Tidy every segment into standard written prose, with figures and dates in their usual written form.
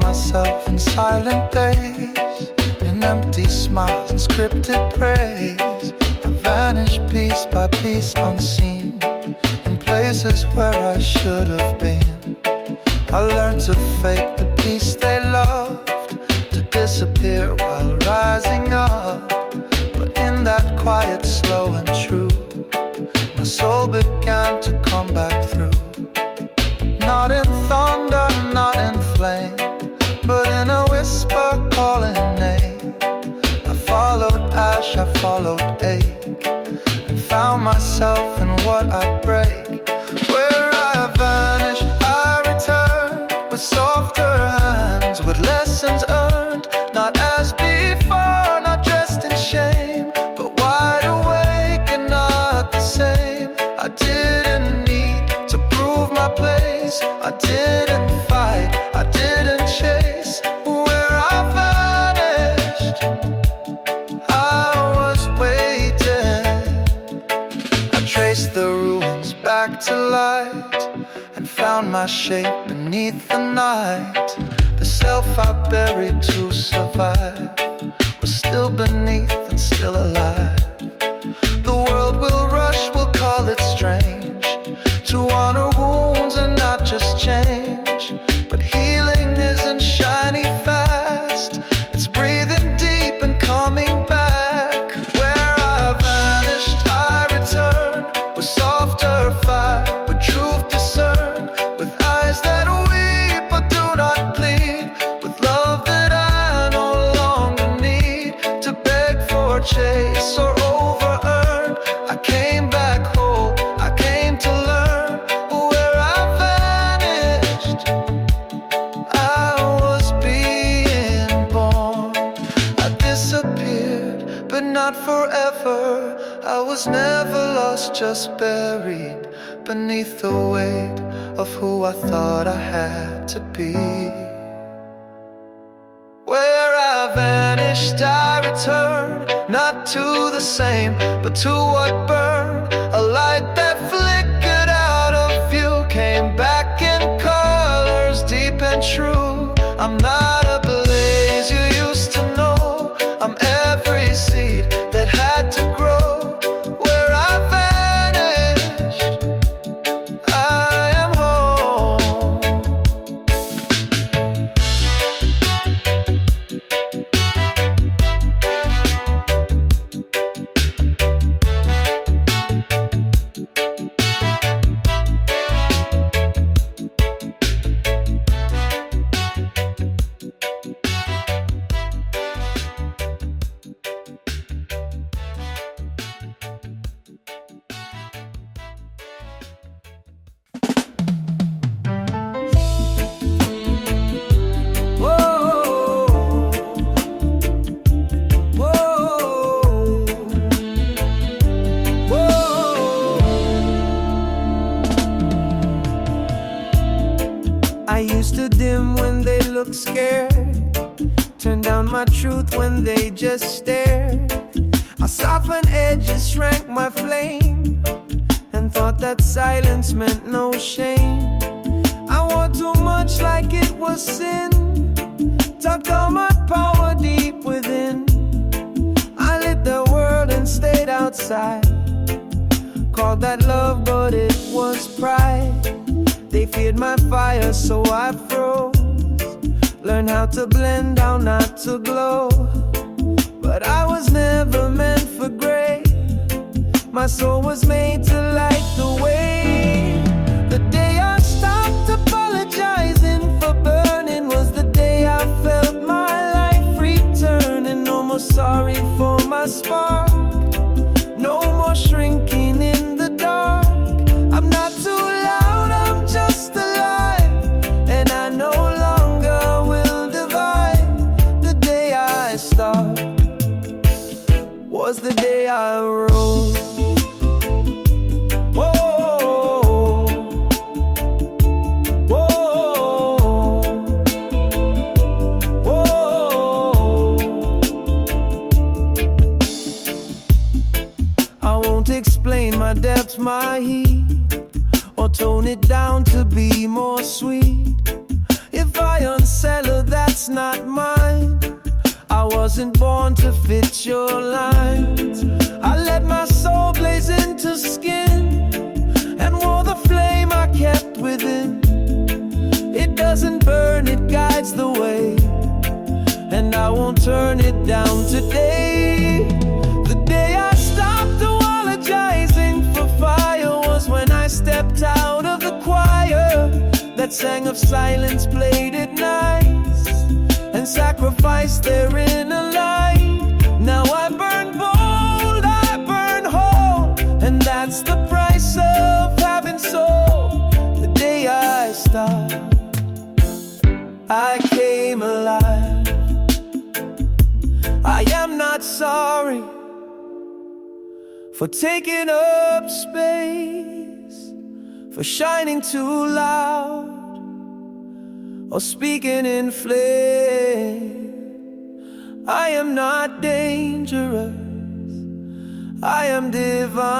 myself in silent days, in empty smiles and scripted praise. I vanish piece by piece unseen, in places where I should have been. I learned to fake the peace they loved, to disappear while rising up. But in that quiet, slow and true, my soul began to come back through. Not in thunder, not in flame, but in a whisper calling name. I followed ash, I followed ache, and found myself in what I break. Where I vanish, I return with softer hands, with lessons earned, not as before, not dressed in shame, but wide awake and not the same. I didn't need to prove my place, I didn't fight, I didn't chase. Where I vanished, I was waiting. I traced the ruins back to light, and found my shape beneath the night. The self I buried to survive was still beneath and still alive. The world will rush, we'll call it strange, to honor wounds and not just change. But healing isn't shiny fast, it's breathing deep and coming back. Where I vanished, I return with softer fire, with truth discerned, with eyes that weep but do not plead, with love that I no longer need to beg for, chase or over-earn. I came back whole, I came to learn. Where I vanished, I was being born. I disappeared, but not forever. I was never lost, just buried beneath the weight of who I thought I had to be. Where I vanished, I returned, not to the same, but to what burned. A light that flickered out of view, came back in colors deep and true. I'm not a blaze you used to know, I'm every seed that had to grow. Where I vanished, I am home. I used to dim when they looked scared, turn down my truth when they just stared. I softened edges, shrank my flame, and thought that silence meant no shame. I wore too much like it was sin, tucked all my power deep within. I lit the world and stayed outside, called that love but it was pride. They feared my fire so I froze, learned how to blend, how not to glow. But I was never meant for gray, my soul was made to light the way. The day I stopped apologizing for burning was the day I felt my life returning. No more sorry for my spark, no more shrinking in the dark. I'm not too loud, I'm just alive, and I no longer will divide. The day I stopped was the day I rose. Whoa, whoa, whoa. I won't explain my depths, my heat, or tone it down to be more sweet. If I unsettle that that's not mine. I wasn't born to fit your lines. I let my soul blaze into skin and wore the flame I kept within. It doesn't burn, it guides the way, and I won't turn it down today. The day I stopped apologizing for fire was when I stepped out of the choir that sang of silence, played it nice, and sacrificed their inner light. Now I burn bold, I burn whole, and that's the price of having soul. The day I stopped, I came alive. I am not sorry for taking up space, for shining too loud, or speaking in flame. I am not dangerous, I am divine.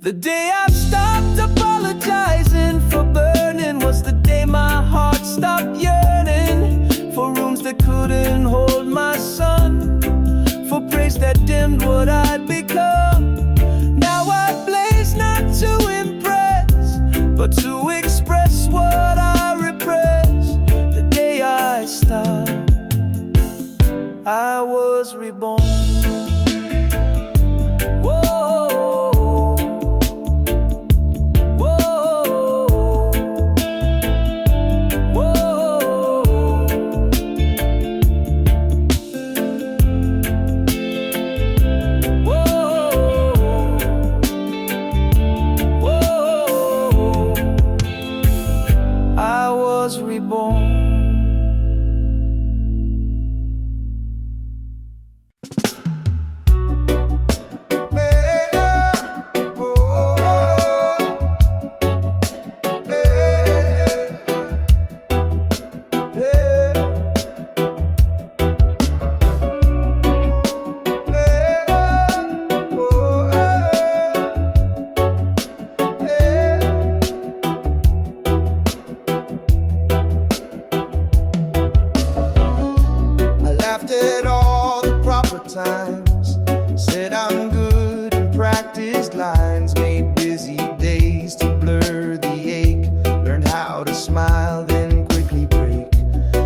The day I stopped apologizing for burning was the day my heart stopped yearning for rooms that couldn't hold my sun, for praise that dimmed what I'd become. Now I blaze not to impress, but to express what I repress. The day I stopped, I was reborn. Said I'm good and practiced lines, made busy days to blur the ache, learned how to smile then quickly break.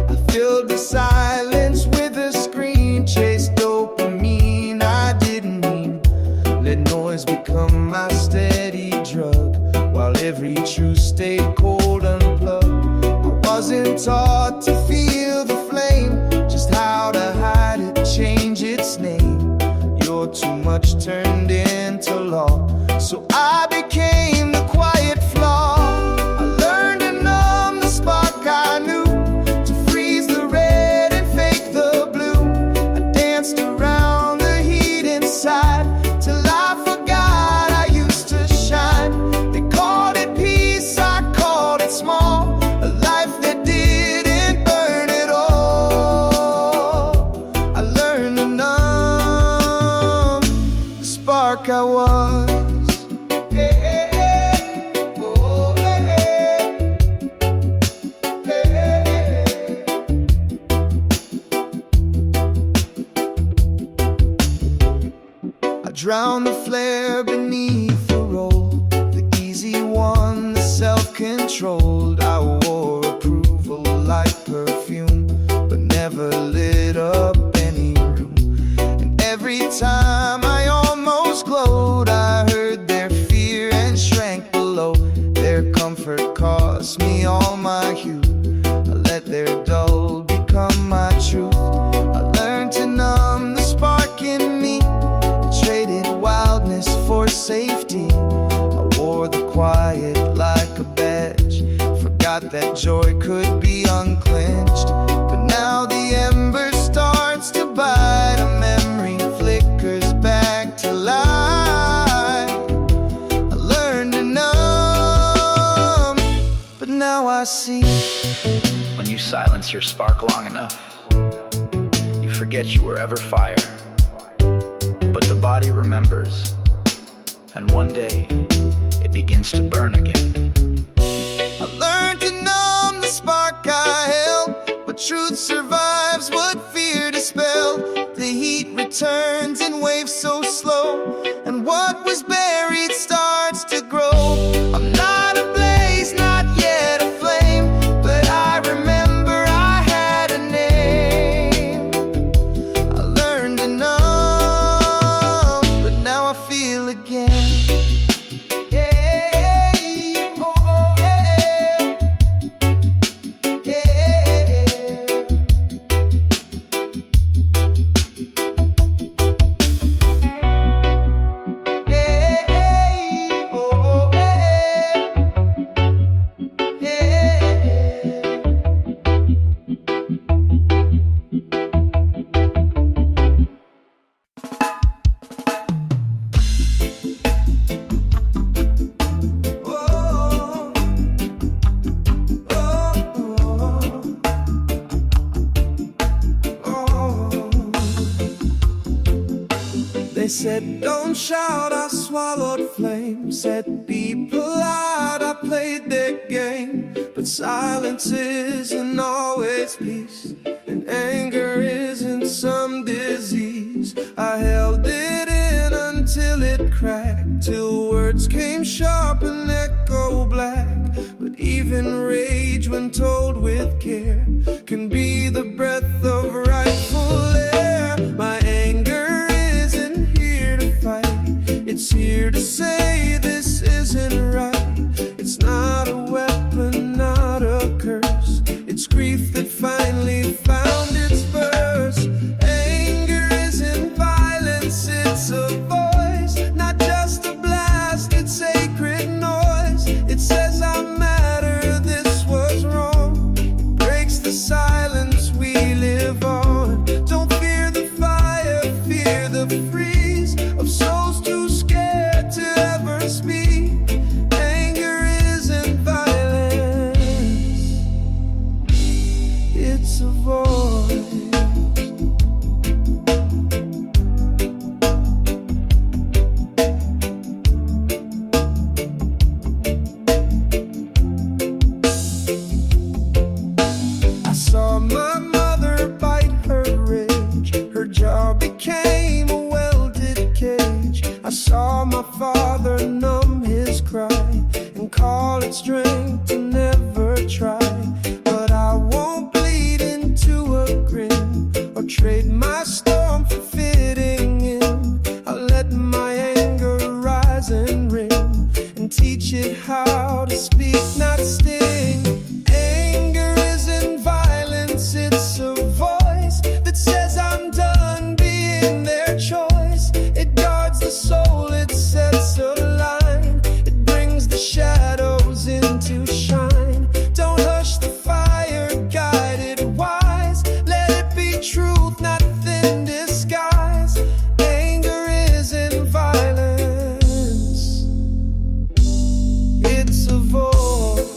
I filled the silence with a scream, chased dopamine I didn't mean, let noise become my steady drug, while every truth stayed cold unplugged. I wasn't taught to feel the flame, just how to hide it, change its name. Too much turned into law, so I became the quiet flaw. I learned to numb the spark I knew, to freeze the red and fake the blue. I danced around the heat inside till I forgot I used to shine. They called it peace, I called it small, a life that didn't burn at all. I learned to numb spark I was. Hey, hey, hey. Oh, hey, hey. Hey, hey. I drowned the flare beneath the roll, the easy one, the self-controlled. I wore approval like perfume, but never lit up any room. And every time I glowed, I heard their fear and shrank below. Their comfort cost me all my youth. I let their dull become my truth. I learned to numb the spark in me, traded wildness for safety. I wore the quiet like a badge, forgot that joy could be unclenched. But now the ember starts to bite, a memory flickers back to life. Now I see, when you silence your spark long enough, you forget you were ever fire. But the body remembers, and one day it begins to burn again. I learned to Said don't shout, I swallowed flame. Said be polite, I played their game. But silence isn't always peace, and anger isn't some disease. I held it in until it cracked, till words came sharp and echo black. But even rage, when told with care, can be the breath of rightful air. My anger isn't here to fight, it's here to say this isn't right. It's not a weapon, not a curse, it's grief that finally found its verse. Anger isn't violence, it's a voice, not just a blast, it's sacred noise. It says I matter, this was wrong. It breaks the silence we live on. Don't fear the fire, fear the freeze of souls too scared to ever speak. Anger isn't violence, it's a voice. I saw my mother bite her rage, her jaw became a welded cage. I saw my father numb his cry and call it strength to never try. But I won't bleed into a grin or trade my storm for fitting in. I'll let my anger rise and ring and teach it how to speak, not sting. Anger isn't violence, it's a voice that says I'm done being their choice. It guards the soul, it sets a line, it brings the shadows into shine. Don't hush the fire, guide it wise, let it be truth, not thin disguise. Anger isn't violence, it's a voice.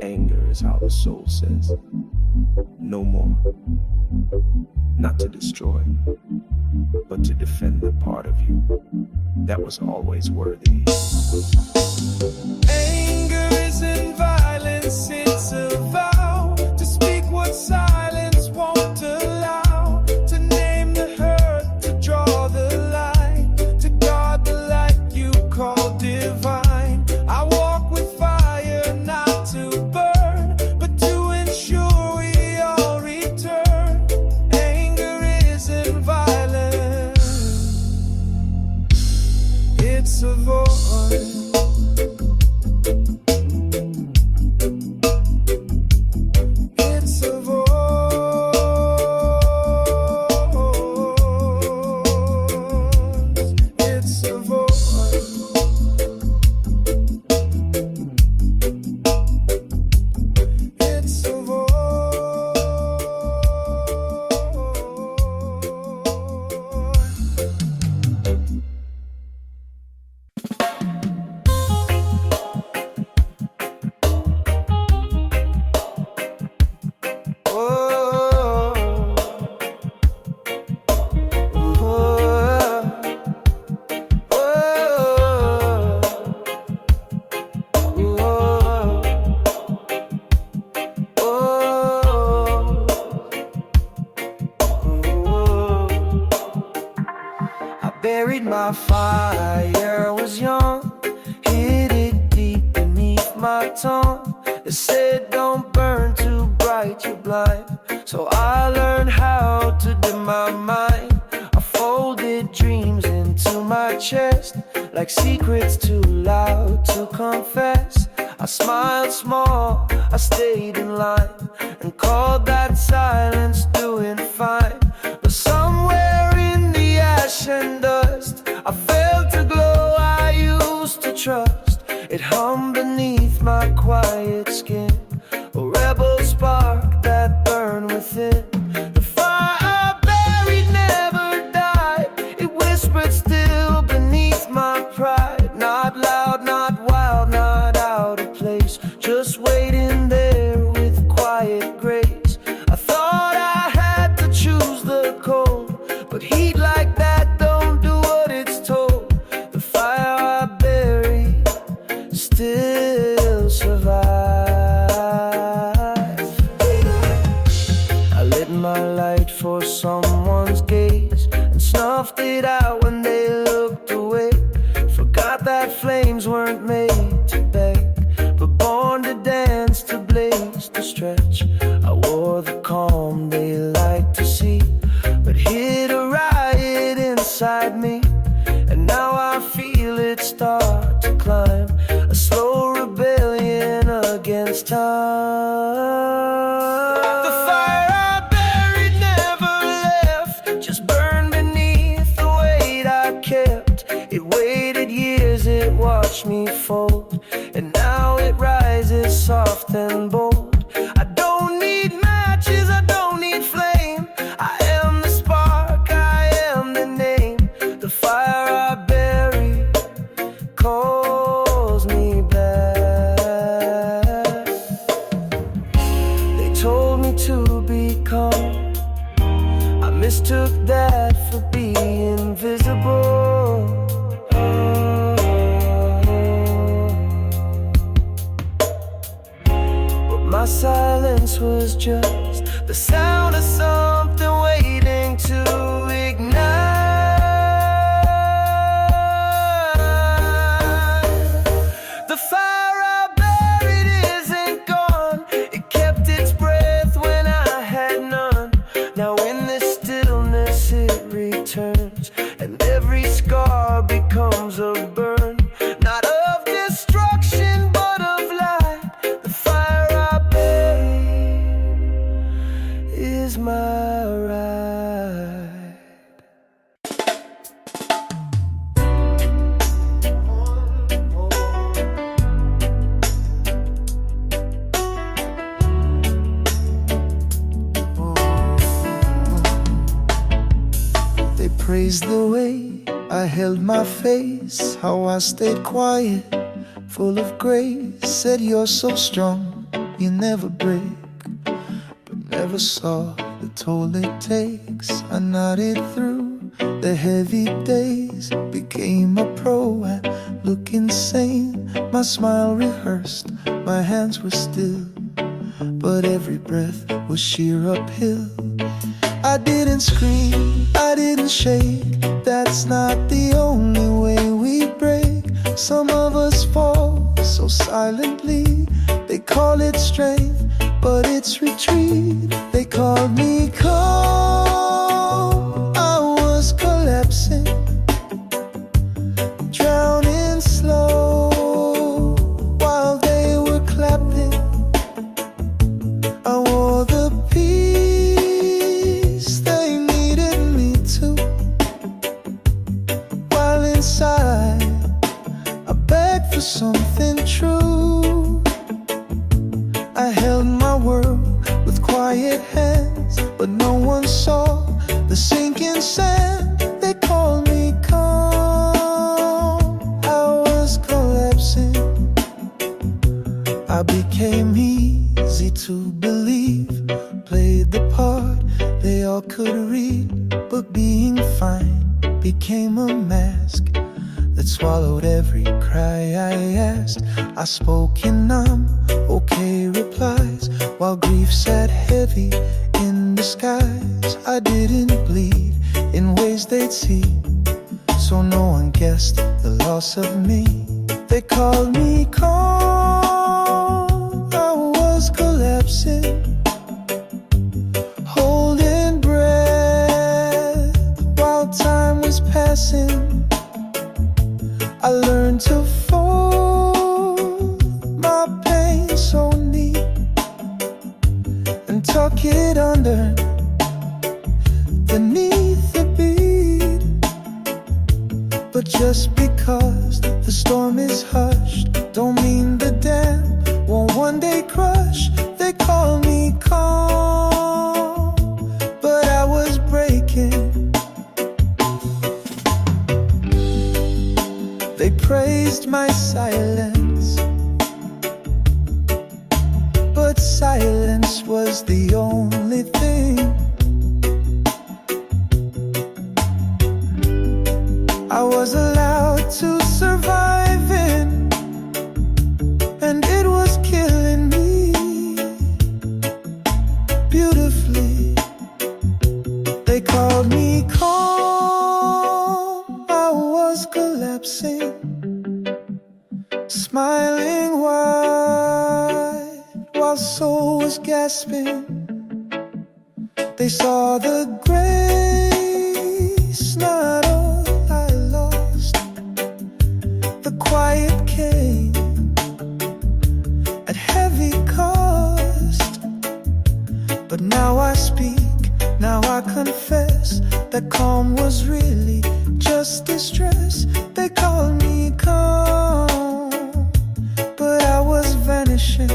Anger is how the soul says, no more. Not to destroy, but to defend the part of you that was always worthy. Anger isn't violence, it's a vow to speak what silence won't allow, to name the hurt, to draw the line, to guard the light you call divine. I walk with fire, not to burn, but to ensure we all return. Anger isn't violence, it's a voice. It's a voice. It's a voice. It's a voice. Buried my fire, was young, hid it deep beneath my tongue. They said don't burn too bright, you're blind. So I learned how to dim my mind. I folded dreams into my chest, like secrets too loud to confess. I smiled small, I stayed in line, and called that silence doing fine. But somewhere in the ash and dust, I felt a glow I used to trust. It hummed beneath my quiet skin, a rebel spark that burned within. The fire I buried never died, it whispered still beneath image. I wore the calm they like to see, but hid a riot inside me. And now I feel it start to climb, a slow rebellion against time. The fire I buried never left, just burned beneath the weight I kept. It waited years, it watched me fold, and now it rises soft and bold. I don't need matches, I don't need flame. I am the spark, I am the name. The fire I bury calls me back. They told me to be calm, I mistook that for being visible. But my silence was just the sound of something waiting to ignite. The fire I buried isn't gone, it kept its breath when I had none. Now in this stillness it returns, and every scar becomes a burn, not of destruction but of light. The fire I bury is my right. They praised the way I held my face, how I stayed quiet, full of grace. Said you're so strong, you never break, but never saw the toll it takes. I nodded through the heavy days, became a pro, I look insane. My smile rehearsed, my hands were still, but every breath was sheer uphill. I didn't scream, I didn't shake, that's not the only way we break. Some of us fall so silently, they call it strength, but it's retreat. They called me calm, I was collapsing, drowning slow, while they were clapping. I wore the peace they needed me to, while inside I begged for something true. I held my world with quiet hands, but no one saw the sinking sand. They called me calm, I was collapsing. I became easy to believe, played the part they all could read. But being fine became a mask that swallowed every cry I asked. I spoke in numb, okay replies, while grief sat heavy in disguise. I didn't bleed in ways they'd see, so no one guessed the loss of me. They called me calm, I was collapsing, holding breath while time was passing. I learned to fold my pain so neat and tuck it under beneath the beat. But just because the storm is hushed, don't mean the dam won't one day crush. They call me calm, but I was breaking. They praised my silence, but silence was the only thing. I was allowed to survive in, and it was killing me beautifully. They called me calm, I was collapsing, smiling wide while soul was gasping. spin. They saw the grace, not all I lost. The quiet came at heavy cost. But now I speak, now I confess that calm was really just distress. They called me calm, but I was vanishing.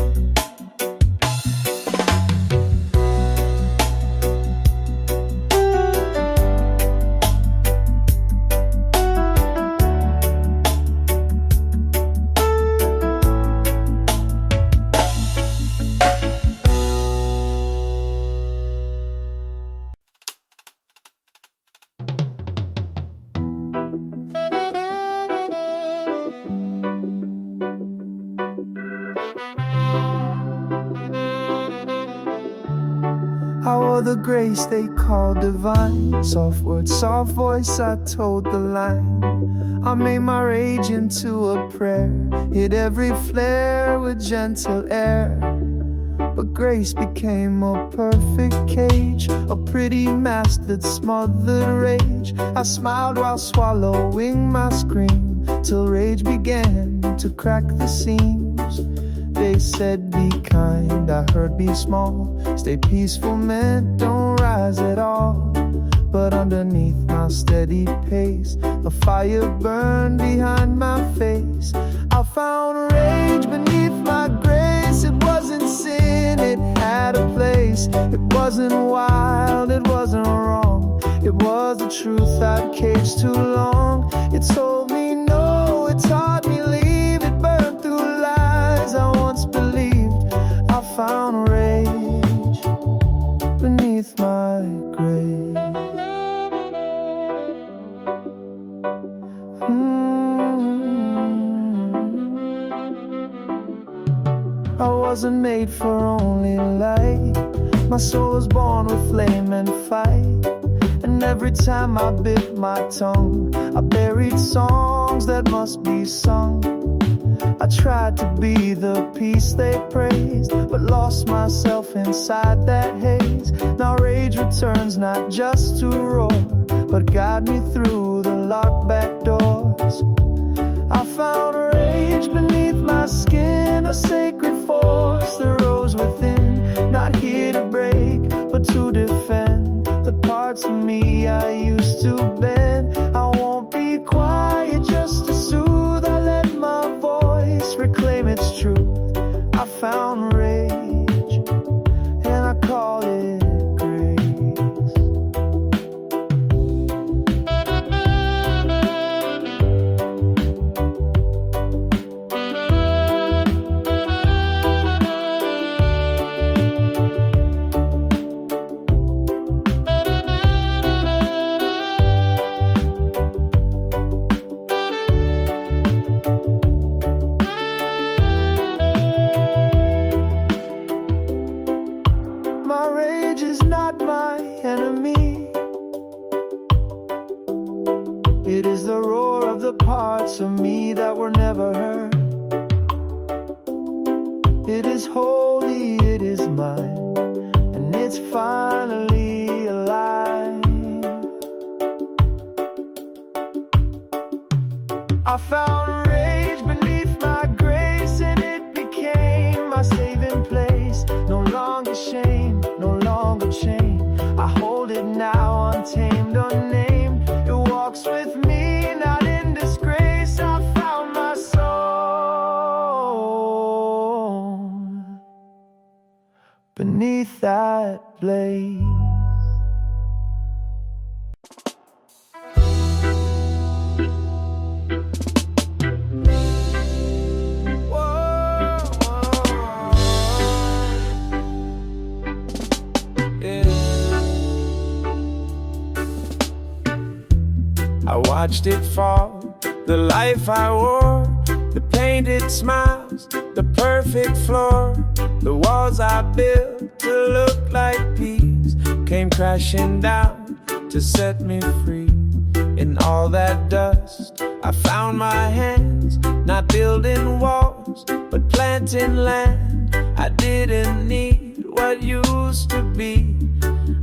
I wore the grace they call divine. Soft words, soft voice, I told the line. I made my rage into a prayer, hid every flare with gentle air. But grace became a perfect cage, a pretty mask that smothered rage. I smiled while swallowing my scream, till rage began to crack the seams. They said be kind, I heard be small. Stay peaceful meant don't rise at all. But underneath my steady pace, a fire burned behind my face. I found rage beneath my grace. It wasn't sin, it had a place. It wasn't wild, it wasn't wrong. It was the truth I'd caged too long. It told me no, it taught me leave. It burned through lies I once believed. I found rage beneath my grace. I wasn't made for only light. My soul was born with flame and fight. And every time I bit my tongue, I buried songs that must be sung. I tried to be the peace they praised, but lost myself inside that haze. Now rage returns not just to roar, but guide me through the locked back doors. I found rage beneath my skin, a sacred force that rose within. Not here to break, but to defend the parts of me I used to bend. I won't be quiet just to soothe. I let my voice reclaim its truth. I found rage, and I call it grace. My rage is not my enemy. It is the roar of the parts of me that were never heard. It is holy, it is mine, and it's finally alive. I found rage beneath my grace, and it became my saving place. No longer shame, no longer chain. I hold it now, untamed, unnamed. It walks with me, not in disgrace. I found my soul beneath that blaze. I watched it fall, the life I wore, the painted smiles, the perfect floor. The walls I built to look like peace came crashing down to set me free. In all that dust, I found my hands, not building walls, but planting land I didn't need. what used to be.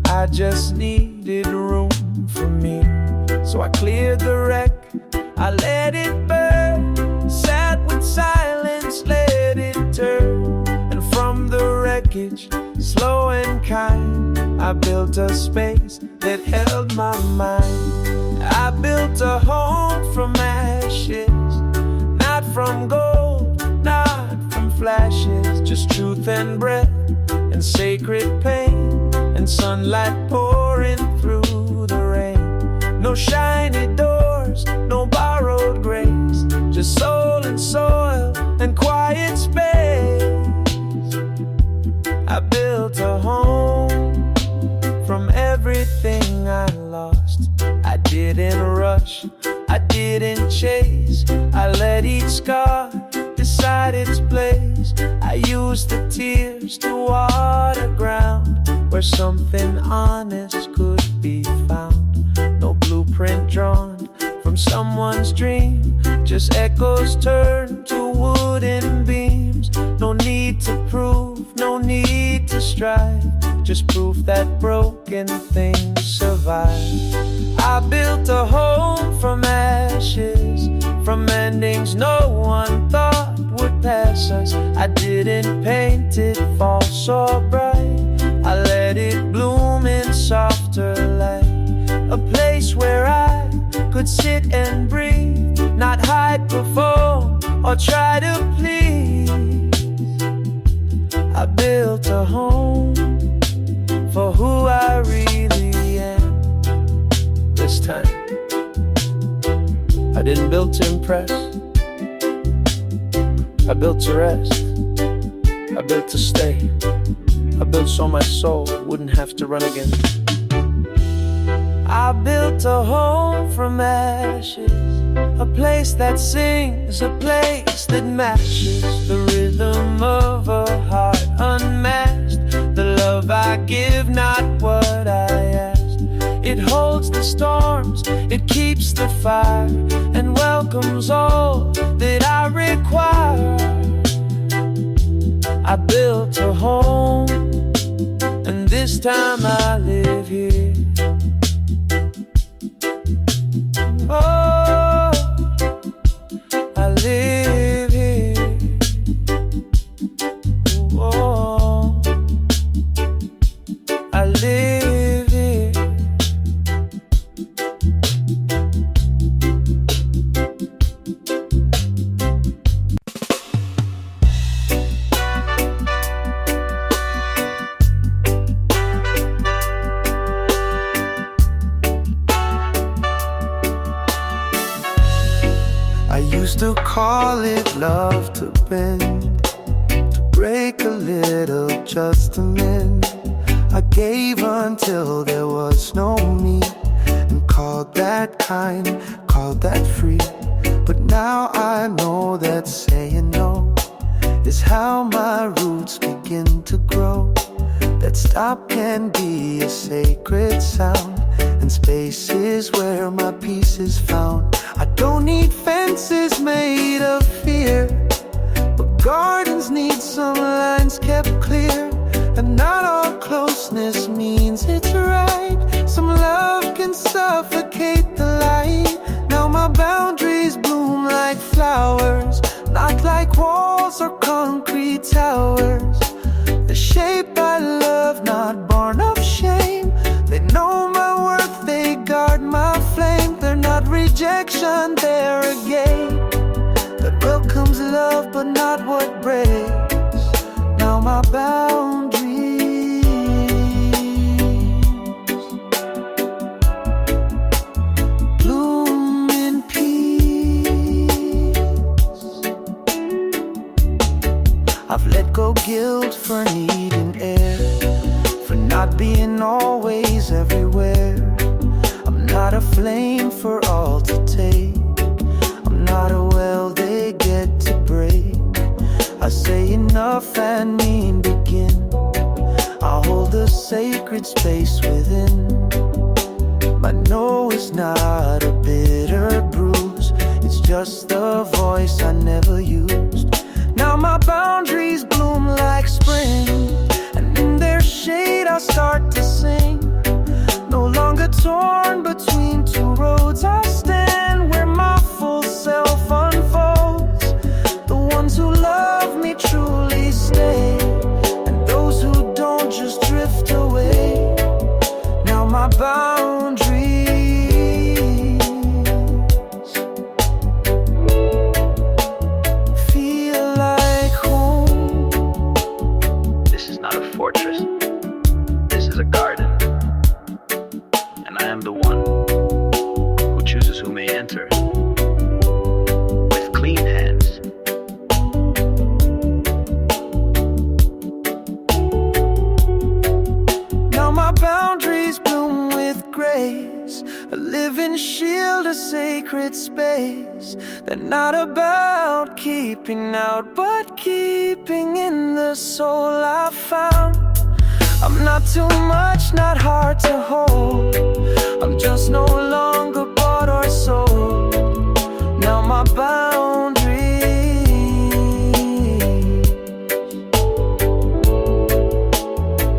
I just needed room for me. So I cleared the wreck, I let it burn, sat with silence, let it turn. And from the wreckage, slow and kind, I built a space that held my mind. I built a home from ashes, not from gold, not from flashes, just truth and breath and sacred pain, and sunlight pouring through the rain. No shiny doors, no borrowed grace, just soul and soil and quiet space. I built a home from everything I lost. I didn't rush, I didn't chase, I let each scar decide its place. I used the tears to water ground where something honest could be found. No blueprint drawn from someone's dream, just echoes turned to wooden beams. No need to prove, no need to strive, just proof that broken things survive. I built a home from ashes, from endings no one thought would pass us. I didn't paint it false or bright, I let it bloom in softer light. A place where I could sit and breathe, not hide, perform, or try to please. I built a home for who I really am. This time I didn't build to impress, I built to rest, I built to stay, I built so my soul wouldn't have to run again. I built a home from ashes, a place that sings, a place that matches the rhythm of a heart unmasked. The love I give, not what I asked. It holds the storms, it keeps the fire, and welcomes all that I require. I built a home, and this time I live here. Oh, I live here. Oh, I live here. I used to call it love to bend, to break a little just to mend. I gave until there was no me, and called that kind, called that free. But now I know that saying no is how my roots begin to grow. That stop can be a sacred sound, and space is where my peace is found. I don't need fences made of fear, but gardens need some lines kept clear. And not all closeness means it's right. Some love can suffocate the light. Now my boundaries bloom like flowers, not like walls or concrete towers. The shape I love, not born of shame. They know my worth, they guard my flame. They're not rejection, they're a gate that welcomes love, but not what breaks. Now my boundaries bloom in peace. I've let go guilt for needing air, for not being always everywhere. I'm not a flame for all to take, I'm not a well they get to break. I say enough and mean begin. I hold a sacred space within. My no is not a bitter bruise, it's just the voice I never used. Now my boundaries bloom like spring, and in their start to sing. No longer torn between two roads, I stand where my full self unfolds. The ones who love me truly stay, and those who don't just drift away. Now my boundaries feel like home. This is not a fortress. This is a garden. And I am the one who chooses who may enter. With clean hands. Now my boundaries bloom with grace, a living shield, a sacred space. They're not about keeping out, but keeping in the soul I found. I'm not too much, not hard to hold. I'm just no longer bought or sold. Now my boundaries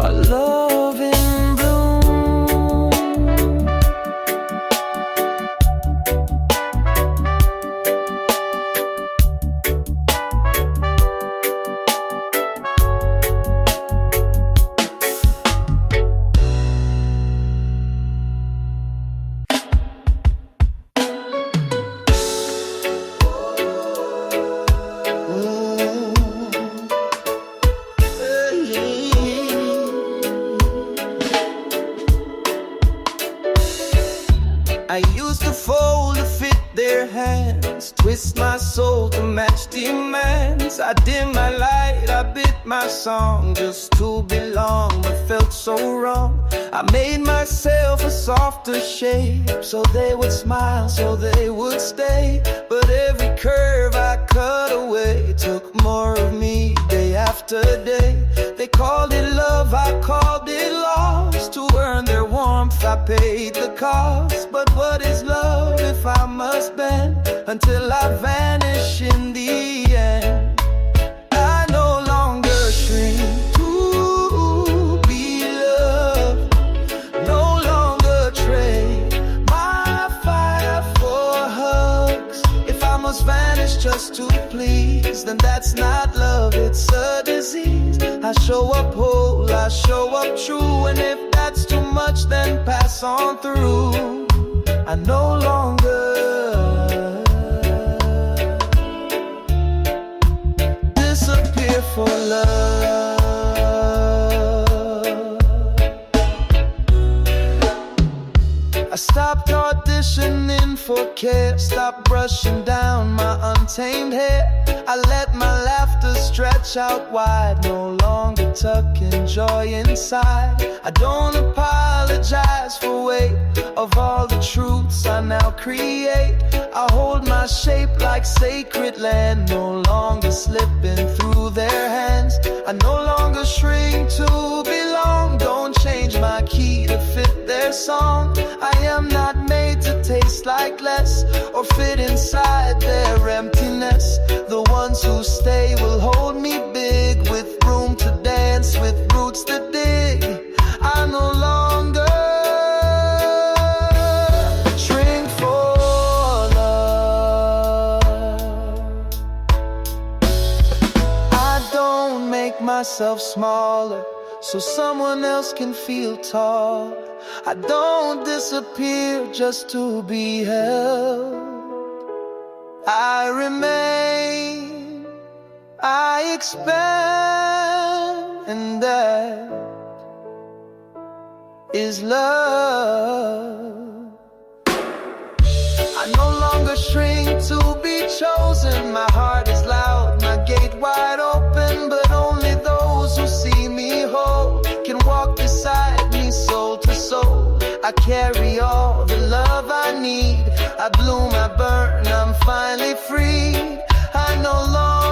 are love in bloom. I used to fold to fit their hands, twist my soul to match demands. I dim my light, I bit my song just to belong, but felt so wrong. I made myself a softer shape so they would smile, so they would stay. But every curve I cut away took more of me day after day. They called it love, I called it loss. To earn their warmth I paid the cost. But what is love if I must bend until I vanish in the end? I no longer shrink to be loved, no longer trade my fire for hugs. If I must vanish just to please, then that's not love, it's a disease. I show up whole, I show up true, and if that's too much, then pass on through. I no longer disappear for love. I stopped auditioning for care, stopped brushing down my untamed hair. I let my laughter stretch out wide, no longer tucking joy inside. I don't apologize for weight of all the truths I now create. I hold my shape like sacred land, no longer slipping through their hands. I no longer shrink to belong, don't change my key to fit their song. I am not made to taste like less or fit inside their emptiness. The ones who stay will hold me big, with room to dance, with roots to dig. I no longer shrink for love. I don't make myself smaller so someone else can feel tall. I don't disappear just to be held. I remain, I expand, and that is love. I no longer shrink to be chosen. My heart is loud, my gate wide open, but only those who see me whole can walk beside me soul to soul. I carry all the love I need. I bloom, I burn, I'm finally free. I no longer